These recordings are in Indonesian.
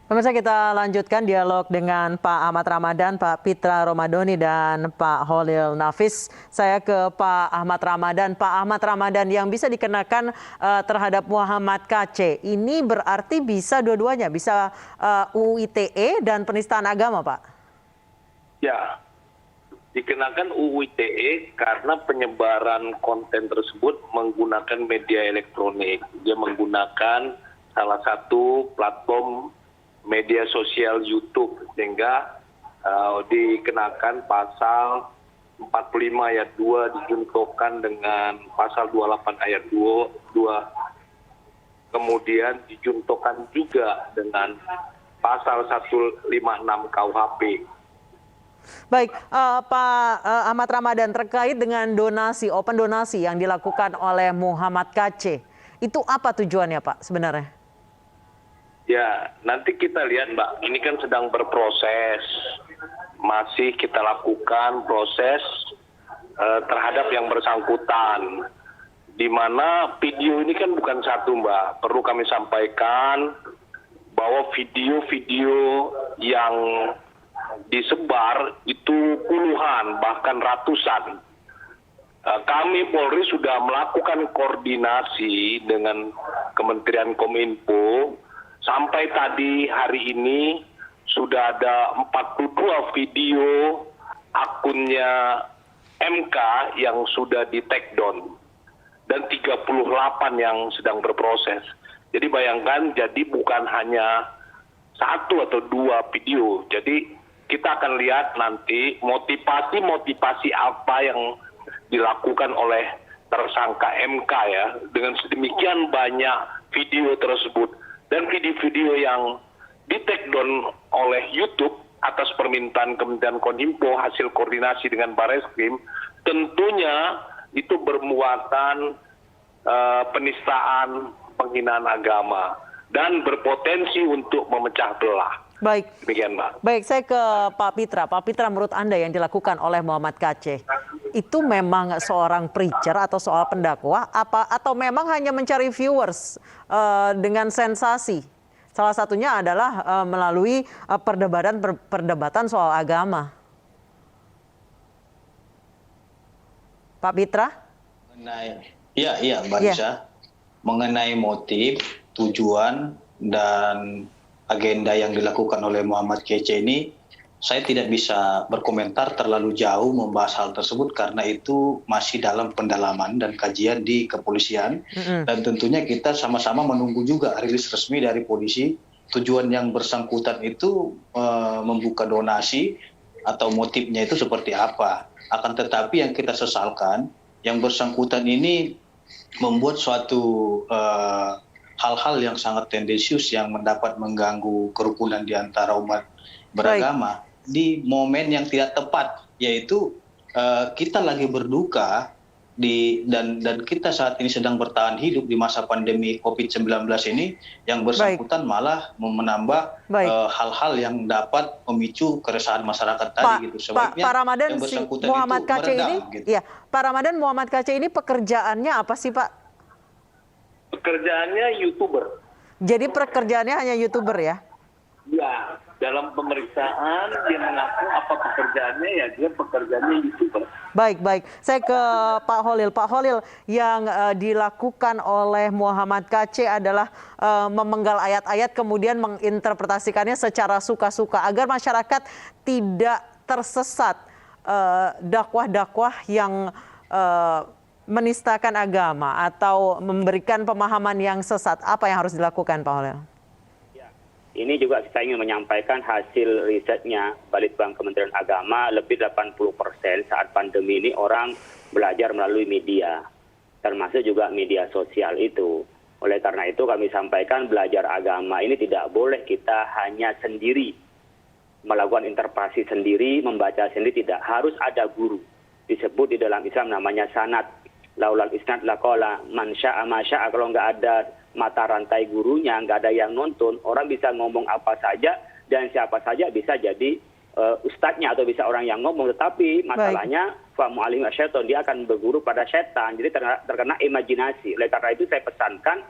Pemirsa, kita lanjutkan dialog dengan Pak Ahmad Ramadan, Pak Pitra Romadoni, dan Pak Holil Nafis. Saya ke Pak Ahmad Ramadan. Pak Ahmad Ramadan, yang bisa dikenakan terhadap Muhammad KC, ini berarti bisa dua-duanya, bisa UU ITE dan penistaan agama, Pak? Ya, dikenakan UU ITE karena penyebaran konten tersebut menggunakan media elektronik. Dia menggunakan salah satu platform media sosial YouTube, sehingga dikenakan pasal 45 ayat 2 dijuntokan dengan pasal 28 ayat 2, kemudian dijuntokan juga dengan pasal 156 KUHP. Baik, Pak Ahmad Ramadan, terkait dengan donasi, open donasi yang dilakukan oleh Muhammad KC, itu apa tujuannya, Pak, sebenarnya? Ya, nanti kita lihat, Mbak, ini kan sedang berproses. Masih kita lakukan proses terhadap yang bersangkutan. Di mana video ini kan bukan satu, Mbak. Perlu kami sampaikan bahwa video-video yang disebar itu puluhan, bahkan ratusan. Kami Polri sudah melakukan koordinasi dengan Kementerian Kominfo. Sampai tadi hari ini sudah ada 42 video akunnya MK yang sudah di take down dan 38 yang sedang berproses. Jadi bayangkan, jadi bukan hanya satu atau dua video. Jadi kita akan lihat nanti motivasi apa yang dilakukan oleh tersangka MK ya, dengan sedemikian banyak video tersebut. Dan video-video yang di-take down oleh YouTube atas permintaan Kementerian Kominfo hasil koordinasi dengan Barreskrim, tentunya itu bermuatan penistaan, penghinaan agama, dan berpotensi untuk memecah belah. Baik. Demikian, Mbak. Baik, saya ke Pak Pitra. Pak Pitra, menurut Anda yang dilakukan oleh Muhammad KC, itu memang seorang preacher atau soal pendakwah, atau memang hanya mencari viewers dengan sensasi? Salah satunya adalah melalui perdebatan soal agama. Pak Pitra? Iya, Mbak Nisa. Mengenai motif, tujuan, dan agenda yang dilakukan oleh Muhammad KC ini, saya tidak bisa berkomentar terlalu jauh membahas hal tersebut karena itu masih dalam pendalaman dan kajian di kepolisian. Dan tentunya kita sama-sama menunggu juga rilis resmi dari polisi. Tujuan yang bersangkutan itu membuka donasi atau motifnya itu seperti apa. Akan tetapi yang kita sesalkan, yang bersangkutan ini membuat suatu hal-hal yang sangat tendensius yang mendapat mengganggu kerukunan di antara umat beragama. Baik. Di momen yang tidak tepat, yaitu kita lagi berduka dan kita saat ini sedang bertahan hidup di masa pandemi COVID-19 ini, yang bersangkutan malah menambah hal-hal yang dapat memicu keresahan masyarakat tadi gitu. Sebaiknya Pak Ramadan, yang bersangkutan Muhammad itu KC meredam, ini, gitu. Ya, Pak Ramadan, Muhammad KC ini pekerjaannya apa sih, Pak? Pekerjaannya YouTuber. Jadi pekerjaannya hanya YouTuber ya? Ya, dalam pemeriksaan dia mengaku apa pekerjaannya, ya dia pekerjaannya YouTuber. Baik. Saya ke Pak Holil. Pak Holil, yang dilakukan oleh Muhammad KC adalah memenggal ayat-ayat kemudian menginterpretasikannya secara suka-suka agar masyarakat tidak tersesat dakwah-dakwah yang menistakan agama atau memberikan pemahaman yang sesat. Apa yang harus dilakukan, Pak Holil? Ini juga kita ingin menyampaikan hasil risetnya Balitbang Kementerian Agama, lebih 80% saat pandemi ini orang belajar melalui media, termasuk juga media sosial itu. Oleh karena itu kami sampaikan belajar agama ini tidak boleh kita hanya sendiri, melakukan interpretasi sendiri, membaca sendiri, tidak, harus ada guru. Disebut di dalam Islam namanya sanad. Laulal isnad laqala man syaa ma syaa. Kalau nggak ada mata rantai gurunya, nggak ada yang nonton, orang bisa ngomong apa saja dan siapa saja bisa jadi ustadznya atau bisa orang yang ngomong. Tetapi masalahnya fa mu'allim syaitan, dia akan berguru pada setan, jadi terkena imajinasi. Oleh karena itu saya pesankan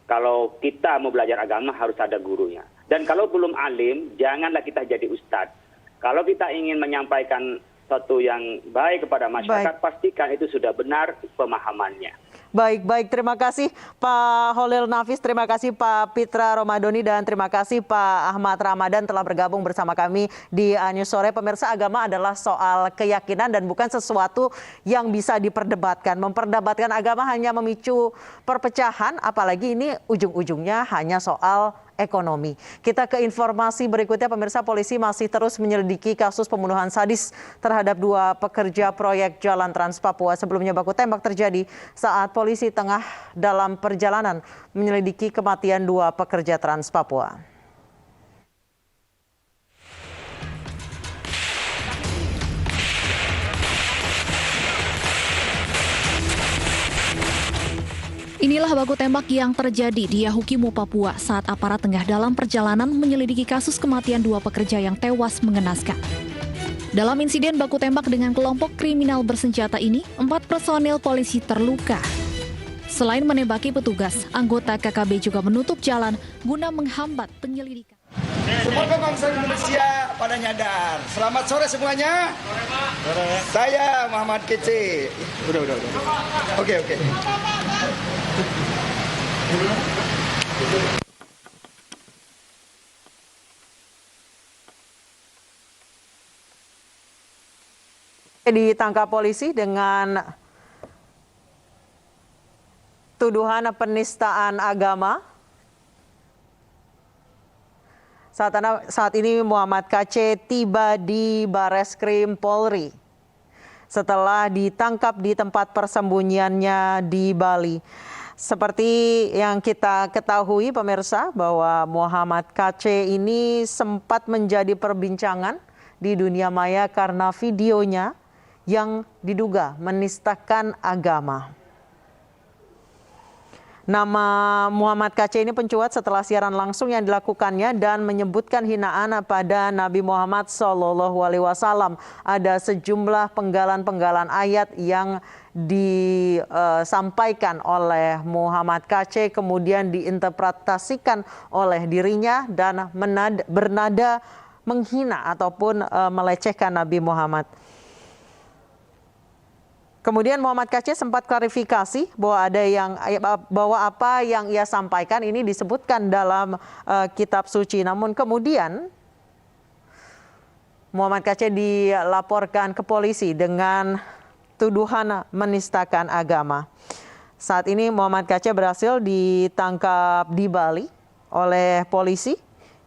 kalau kita mau belajar agama harus ada gurunya. Dan kalau belum alim, janganlah kita jadi ustadz. Kalau kita ingin menyampaikan sesuatu yang baik kepada masyarakat, pastikan itu sudah benar pemahamannya. Baik. Terima kasih Pak Holil Nafis, terima kasih Pak Pitra Romadoni, dan terima kasih Pak Ahmad Ramadan telah bergabung bersama kami di News Sore. Pemirsa, agama adalah soal keyakinan dan bukan sesuatu yang bisa diperdebatkan. Memperdebatkan agama hanya memicu perpecahan, apalagi ini ujung-ujungnya hanya soal ekonomi. Kita ke informasi berikutnya, pemirsa. Polisi masih terus menyelidiki kasus pembunuhan sadis terhadap 2 pekerja proyek Jalan Trans Papua. Sebelumnya baku tembak terjadi saat polisi tengah dalam perjalanan menyelidiki kematian 2 pekerja Trans Papua. Inilah baku tembak yang terjadi di Yahukimo, Papua saat aparat tengah dalam perjalanan menyelidiki kasus kematian 2 pekerja yang tewas mengenaskan. Dalam insiden baku tembak dengan kelompok kriminal bersenjata ini, 4 personil polisi terluka. Selain menembaki petugas, anggota KKB juga menutup jalan guna menghambat penyelidikan. Semoga bangsa Indonesia pada nyadar. Selamat sore semuanya. Saya Muhammad Kece. Udah. Oke. Ditangkap polisi dengan tuduhan penistaan agama. Saat ini Muhammad KC tiba di Bareskrim Polri setelah ditangkap di tempat persembunyiannya di Bali. Seperti yang kita ketahui pemirsa, bahwa Muhammad KC ini sempat menjadi perbincangan di dunia maya karena videonya yang diduga menistakan agama. Nama Muhammad KC ini pencuat setelah siaran langsung yang dilakukannya dan menyebutkan hinaan pada Nabi Muhammad SAW. Ada sejumlah penggalan-penggalan ayat yang disampaikan oleh Muhammad KC, kemudian diinterpretasikan oleh dirinya dan bernada menghina ataupun melecehkan Nabi Muhammad. Kemudian Muhammad KC sempat klarifikasi bahwa apa yang ia sampaikan ini disebutkan dalam kitab suci. Namun kemudian Muhammad KC dilaporkan ke polisi dengan tuduhan menistakan agama. Saat ini Muhammad KC berhasil ditangkap di Bali oleh polisi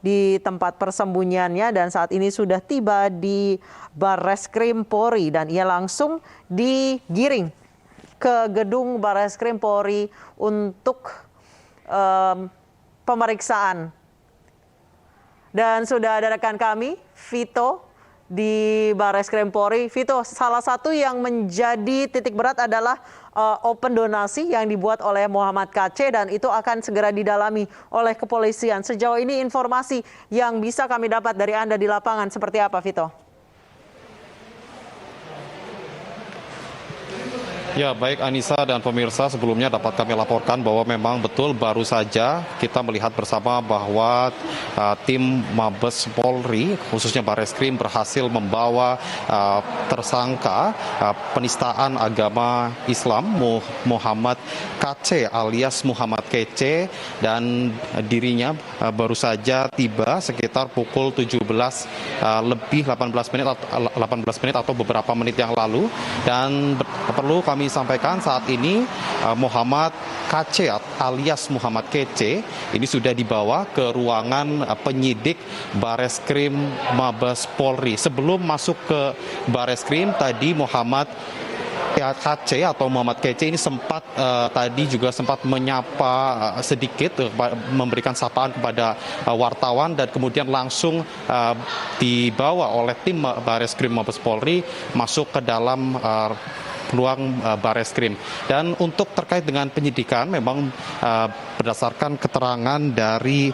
di tempat persembunyiannya dan saat ini sudah tiba di Bareskrim Polri dan ia langsung digiring ke gedung Bareskrim Polri untuk pemeriksaan. Dan sudah ada rekan kami, Vito, di Bareskrim Polri. Vito, salah satu yang menjadi titik berat adalah open donasi yang dibuat oleh Muhammad KC dan itu akan segera didalami oleh kepolisian. Sejauh ini informasi yang bisa kami dapat dari Anda di lapangan seperti apa, Vito? Ya, baik Anissa dan pemirsa, sebelumnya dapat kami laporkan bahwa memang betul baru saja kita melihat bersama bahwa tim Mabes Polri, khususnya Bareskrim, berhasil membawa tersangka penistaan agama Islam Muhammad KC alias Muhammad KC, dan dirinya baru saja tiba sekitar pukul 17 lebih 18 menit atau beberapa menit yang lalu. Dan perlu kami sampaikan saat ini Muhammad KC alias Muhammad KC ini sudah dibawa ke ruangan penyidik Bareskrim Mabes Polri. Sebelum masuk ke Bareskrim tadi Muhammad KC atau Muhammad KC ini sempat menyapa sedikit, memberikan sapaan kepada wartawan dan kemudian langsung dibawa oleh tim Bareskrim Mabes Polri masuk ke dalam ruang Bareskrim. Dan untuk terkait dengan penyidikan, memang berdasarkan keterangan dari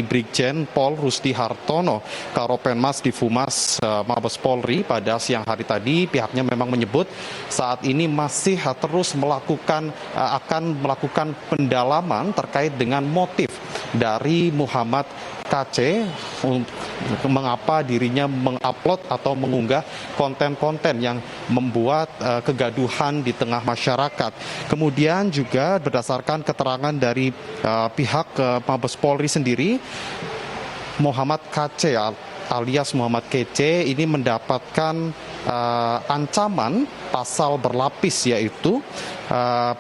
Brigjen Pol Rusdi Hartono, Karopenmas Difumas Mabes Polri pada siang hari tadi, pihaknya memang menyebut saat ini masih terus akan melakukan pendalaman terkait dengan motif dari Muhammad KC mengapa dirinya mengupload atau mengunggah konten-konten yang membuat kegaduhan di tengah masyarakat. Kemudian juga berdasarkan keterangan dari pihak Mabes Polri sendiri, Muhammad KC alias Muhammad KC ini mendapatkan ancaman pasal berlapis, yaitu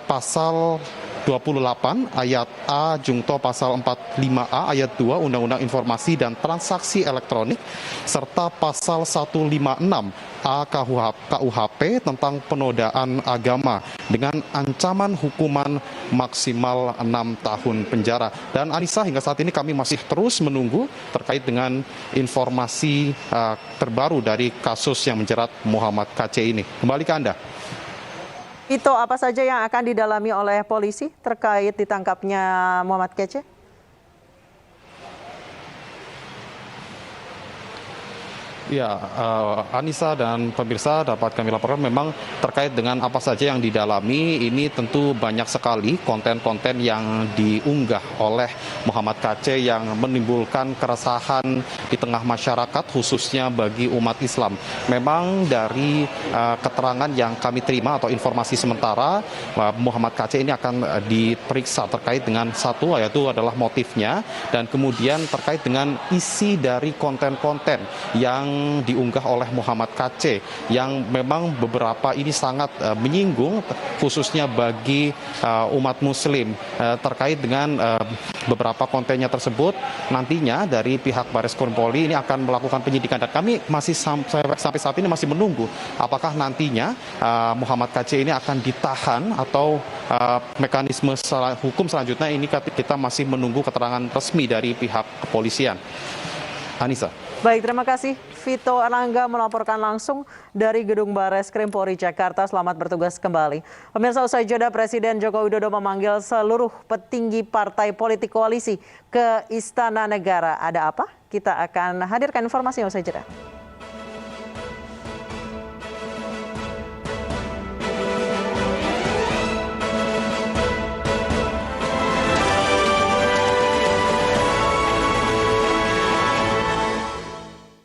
pasal 28 ayat A jungto pasal 45A ayat 2 Undang-Undang Informasi dan Transaksi Elektronik serta pasal 156A KUHP tentang penodaan agama dengan ancaman hukuman maksimal 6 tahun penjara. Dan Anissa, hingga saat ini kami masih terus menunggu terkait dengan informasi terbaru dari kasus yang menjerat Muhammad KC ini. Kembali ke Anda. Itu apa saja yang akan didalami oleh polisi terkait ditangkapnya Muhammad KC? Ya, Anissa dan pemirsa, dapat kami laporkan memang terkait dengan apa saja yang didalami, ini tentu banyak sekali konten-konten yang diunggah oleh Muhammad KC yang menimbulkan keresahan di tengah masyarakat, khususnya bagi umat Islam. Memang dari keterangan yang kami terima atau informasi sementara, Muhammad KC ini akan diperiksa terkait dengan satu, yaitu adalah motifnya, dan kemudian terkait dengan isi dari konten-konten yang diunggah oleh Muhammad KC yang memang beberapa ini sangat menyinggung khususnya bagi umat muslim. Terkait dengan beberapa kontennya tersebut, nantinya dari pihak Bareskrim Polri ini akan melakukan penyidikan, dan kami masih sampai saat ini masih menunggu apakah nantinya Muhammad KC ini akan ditahan atau mekanisme hukum selanjutnya. Ini kita masih menunggu keterangan resmi dari pihak kepolisian. Anissa. Baik, terima kasih. Vito Erlangga melaporkan langsung dari Gedung Bareskrim Polri Jakarta. Selamat bertugas kembali. Pemirsa, usai jeda, Presiden Joko Widodo memanggil seluruh petinggi partai politik koalisi ke Istana Negara. Ada apa? Kita akan hadirkan informasinya usai jeda.